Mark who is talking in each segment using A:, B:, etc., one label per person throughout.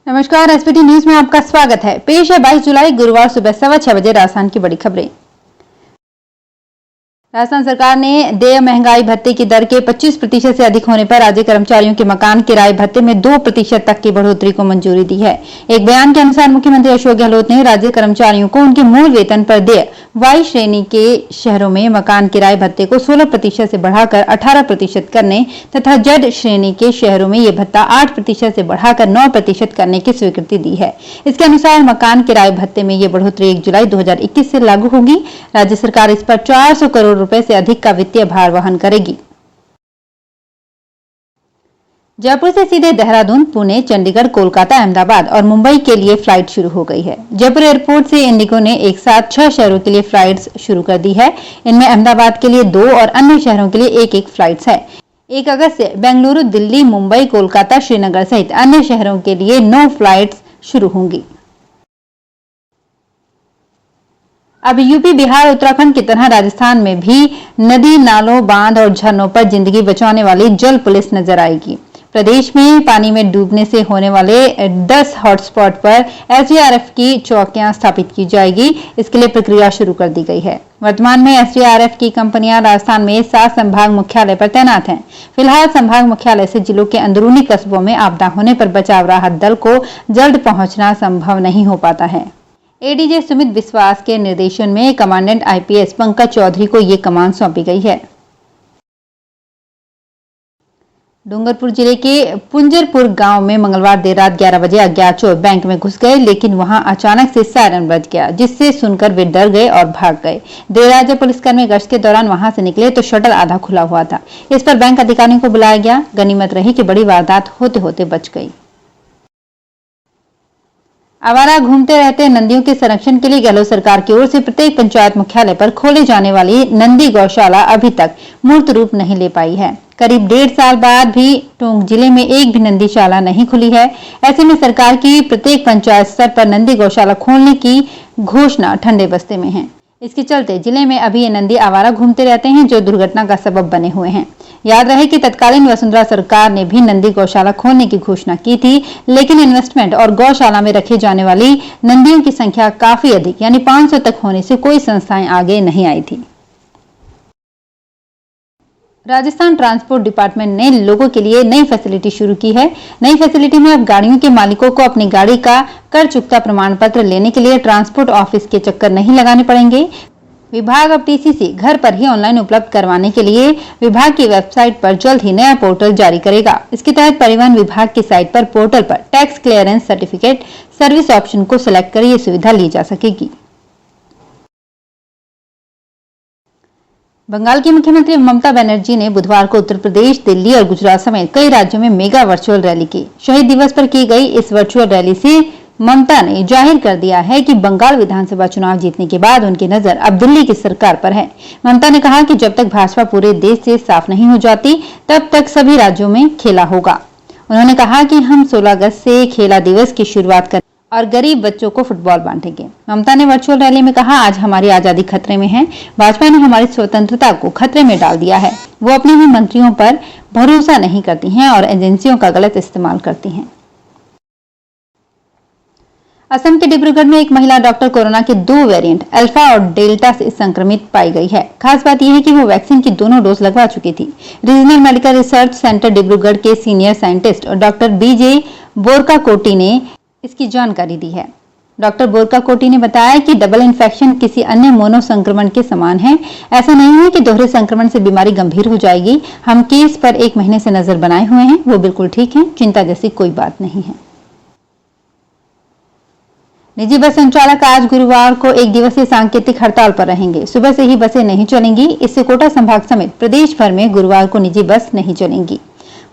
A: नमस्कार, SPT news में आपका स्वागत है। पेश है 22 जुलाई गुरुवार सुबह 6:15 बजे राजस्थान की बड़ी खबरें। राजस्थान सरकार ने देय महंगाई भत्ते की दर के 25% से अधिक होने पर राज्य कर्मचारियों के मकान किराए भत्ते में 2% तक की बढ़ोतरी को मंजूरी दी है। एक बयान के अनुसार मुख्यमंत्री अशोक गहलोत ने राज्य कर्मचारियों को उनके मूल वेतन पर देय वाई श्रेणी के शहरों में मकान किराए भत्ते को 16% से बढ़ाकर 18% करने तथा जेड श्रेणी के शहरों में यह भत्ता 8% से बढ़ाकर 9% करने की स्वीकृति दी है। इसके अनुसार मकान किराए भत्ते में यह बढ़ोतरी 1 जुलाई 2021 से लागू होगी। राज्य सरकार इस पर 400 करोड़ रुपए से अधिक का वित्तीय भार वहन करेगी। जयपुर से सीधे देहरादून, पुणे, चंडीगढ़, कोलकाता, अहमदाबाद और मुंबई के लिए फ्लाइट शुरू हो गई है। जयपुर एयरपोर्ट से इंडिगो ने एक साथ 6 शहरों के लिए फ्लाइट्स शुरू कर दी है। इनमें अहमदाबाद के लिए 2 और अन्य शहरों के लिए 1-1 फ्लाइट्स है। 1 अगस्त से बेंगलुरु, दिल्ली, मुंबई, कोलकाता, श्रीनगर सहित अन्य शहरों के लिए 9 फ्लाइट्स शुरू होंगी। अब यूपी, बिहार, उत्तराखंड की तरह राजस्थान में भी नदी, नालों, बांध और झरनों पर जिंदगी बचाने वाली जल पुलिस नजर आएगी। प्रदेश में पानी में डूबने से होने वाले 10 हॉटस्पॉट पर एसडीआरएफ की चौकियां स्थापित की जाएगी। इसके लिए प्रक्रिया शुरू कर दी गई है। वर्तमान में एसडीआरएफ की कंपनियां राजस्थान में 7 संभाग मुख्यालय पर तैनात हैं। फिलहाल संभाग मुख्यालय से जिलों के अंदरूनी कस्बों में आपदा होने पर बचाव राहत दल को जल्द पहुंचना संभव नहीं हो पाता है। एडीजे सुमित विश्वास के निर्देशन में कमांडेंट आईपीएस पंकज चौधरी को ये कमान सौंपी गई है। डूंगरपुर जिले के पुंजरपुर गांव में मंगलवार देर रात 11 बजे अज्ञात चोर बैंक में घुस गए, लेकिन वहां अचानक से सायरन बज गया, जिससे सुनकर वे डर गए और भाग गए। देर रात जब पुलिसकर्मी गश्त के दौरान वहां से निकले तो शटर आधा खुला हुआ था। इस पर बैंक अधिकारियों को बुलाया गया। गनीमत रही कि बड़ी वारदात होते होते बच गई। आवारा घूमते रहते नंदियों के संरक्षण के लिए गहलोत सरकार की ओर से प्रत्येक पंचायत मुख्यालय पर खोले जाने वाली नंदी गौशाला अभी तक मूर्त रूप नहीं ले पाई है। करीब 1.5 साल बाद भी टोंक जिले में एक भी नंदीशाला नहीं खुली है। ऐसे में सरकार की प्रत्येक पंचायत स्तर पर नंदी गौशाला खोलने की घोषणा ठंडे बस्ते में है। इसके चलते जिले में अभी ये नंदी आवारा घूमते रहते हैं, जो दुर्घटना का सबब बने हुए हैं। याद रहे कि तत्कालीन वसुंधरा सरकार ने भी नंदी गौशाला खोलने की घोषणा की थी, लेकिन इन्वेस्टमेंट और गौशाला में रखे जाने वाली नंदियों की संख्या काफी अधिक यानी 500 तक होने से कोई संस्थाएं आगे नहीं आई थी। राजस्थान ट्रांसपोर्ट डिपार्टमेंट ने लोगों के लिए नई फैसिलिटी शुरू की है। नई फैसिलिटी में अब गाड़ियों के मालिकों को अपनी गाड़ी का कर चुकता प्रमाण पत्र लेने के लिए ट्रांसपोर्ट ऑफिस के चक्कर नहीं लगाने पड़ेंगे। विभाग अब टीसीसी घर पर ही ऑनलाइन उपलब्ध करवाने के लिए विभाग की वेबसाइट पर जल्द ही नया पोर्टल जारी करेगा। इसके तहत परिवहन विभाग की साइट पर पोर्टल पर tax clearance certificate service option को सिलेक्ट कर ये सुविधा ली जा सकेगी। बंगाल की मुख्यमंत्री ममता बनर्जी ने बुधवार को उत्तर प्रदेश, दिल्ली और गुजरात समेत कई राज्यों में मेगा वर्चुअल रैली की। शहीद दिवस पर की गई इस वर्चुअल रैली से ममता ने जाहिर कर दिया है कि बंगाल विधानसभा चुनाव जीतने के बाद उनकी नजर अब दिल्ली की सरकार पर है। ममता ने कहा कि जब तक भाजपा पूरे देश से साफ नहीं हो जाती, तब तक सभी राज्यों में खेला होगा। उन्होंने कहा कि हम 16 अगस्त से खेला दिवस की शुरुआत कर और गरीब बच्चों को फुटबॉल बांटेंगे। ममता ने वर्चुअल रैली में कहा, आज हमारी आजादी खतरे में है। भाजपा ने हमारी स्वतंत्रता को खतरे में डाल दिया है। वो अपने ही मंत्रियों पर भरोसा नहीं करती हैं और एजेंसियों का गलत इस्तेमाल करती हैं। असम के डिब्रूगढ़ में एक महिला डॉक्टर कोरोना के 2 वेरिएंट अल्फा और डेल्टा से संक्रमित पाई गई है। खास बात यह है कि वो वैक्सीन की दोनों डोज लगवा चुकी थी। Regional medical research centre Dibrugarh के सीनियर साइंटिस्ट और डॉक्टर बीजे बोरकाकोटी ने इसकी जानकारी दी है। डॉक्टर बोरकाकोटी ने बताया कि डबल इन्फेक्शन किसी अन्य मोनो संक्रमण के समान है। ऐसा नहीं है कि दोहरे संक्रमण से बीमारी गंभीर हो जाएगी। हम केस पर 1 महीने से नजर बनाए हुए हैं, वो बिल्कुल ठीक है, चिंता जैसी कोई बात नहीं है। निजी बस संचालक आज गुरुवार को 1 दिवसीय सांकेतिक हड़ताल पर रहेंगे। सुबह से ही बसें नहीं चलेंगी। इससे कोटा संभाग समेत प्रदेश भर में गुरुवार को निजी बस नहीं चलेंगी।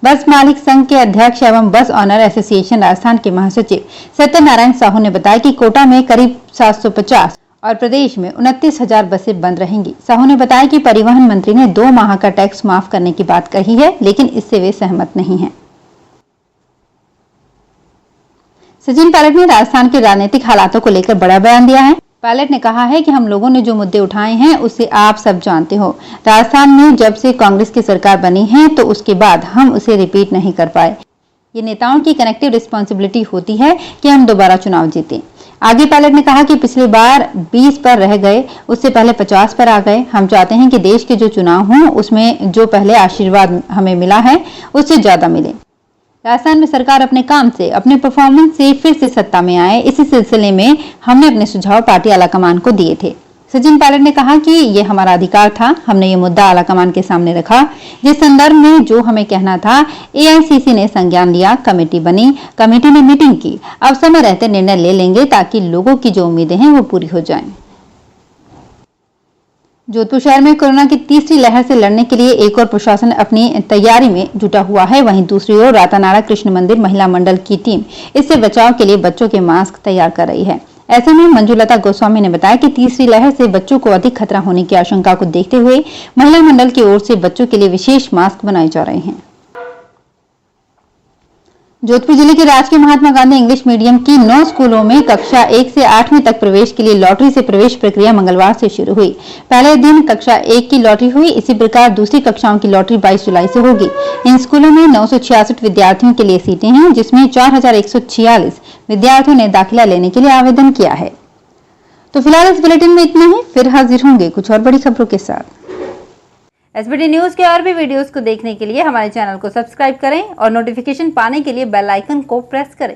A: बस मालिक संघ के अध्यक्ष एवं बस ऑनर एसोसिएशन राजस्थान के महासचिव सत्यनारायण साहू ने बताया कि कोटा में करीब 750 और प्रदेश में 29,000 बसें बंद रहेंगी। साहू ने बताया कि परिवहन मंत्री ने 2 माह का टैक्स माफ करने की बात कही है, लेकिन इससे वे सहमत नहीं हैं। सचिन पायलट ने राजस्थान के राजनीतिक हालातों को लेकर बड़ा बयान दिया है। पायलट ने कहा है कि हम लोगों ने जो मुद्दे उठाए हैं उसे आप सब जानते हो। राजस्थान में जब से कांग्रेस की सरकार बनी है तो उसके बाद हम उसे रिपीट नहीं कर पाए। ये नेताओं की कनेक्टिव रिस्पॉन्सिबिलिटी होती है कि हम दोबारा चुनाव जीतें। आगे पायलट ने कहा कि पिछली बार 20 पर रह गए, उससे पहले 50 पर आ गए। हम चाहते हैं कि देश के जो चुनाव हों उसमें जो पहले आशीर्वाद हमें मिला है उससे ज्यादा मिले। राजस्थान में सरकार अपने काम से, अपने परफॉर्मेंस से फिर से सत्ता में आए, इसी सिलसिले में हमने अपने सुझाव पार्टी आलाकमान को दिए थे। सचिन पायलट ने कहा कि ये हमारा अधिकार था, हमने ये मुद्दा आलाकमान के सामने रखा, जिस संदर्भ में जो हमें कहना था एआईसीसी ने संज्ञान लिया, कमेटी बनी, कमेटी ने मीटिंग की। अब समय रहते निर्णय ले लेंगे ताकि लोगों की जो उम्मीदें हैं वो पूरी हो जाएं। जोधपुर शहर में कोरोना की तीसरी लहर से लड़ने के लिए एक और प्रशासन अपनी तैयारी में जुटा हुआ है, वहीं दूसरी ओर रातानाड़ा कृष्ण मंदिर महिला मंडल की टीम इससे बचाव के लिए बच्चों के मास्क तैयार कर रही है। ऐसे में मंजुलता गोस्वामी ने बताया कि तीसरी लहर से बच्चों को अधिक खतरा होने की आशंका को देखते हुए महिला मंडल की ओर से बच्चों के लिए विशेष मास्क बनाए जा रहे हैं। जोधपुर जिले के राजकीय महात्मा गांधी इंग्लिश मीडियम की 9 स्कूलों में कक्षा 1 से 8वीं तक प्रवेश के लिए लॉटरी से प्रवेश प्रक्रिया मंगलवार से शुरू हुई। पहले दिन कक्षा 1 की लॉटरी हुई, इसी प्रकार दूसरी कक्षाओं की लॉटरी 22 जुलाई से होगी। इन स्कूलों में 966 विद्यार्थियों के लिए सीटें हैं, जिसमें 4146 विद्यार्थियों ने दाखिला लेने के लिए आवेदन किया है। तो फिलहाल इस बुलेटिन में इतना ही, फिर हाजिर होंगे कुछ और बड़ी खबरों के साथ। एसबीटी न्यूज के और भी वीडियोस को देखने के लिए हमारे चैनल को सब्सक्राइब करें और नोटिफिकेशन पाने के लिए बेल आइकन को प्रेस करें।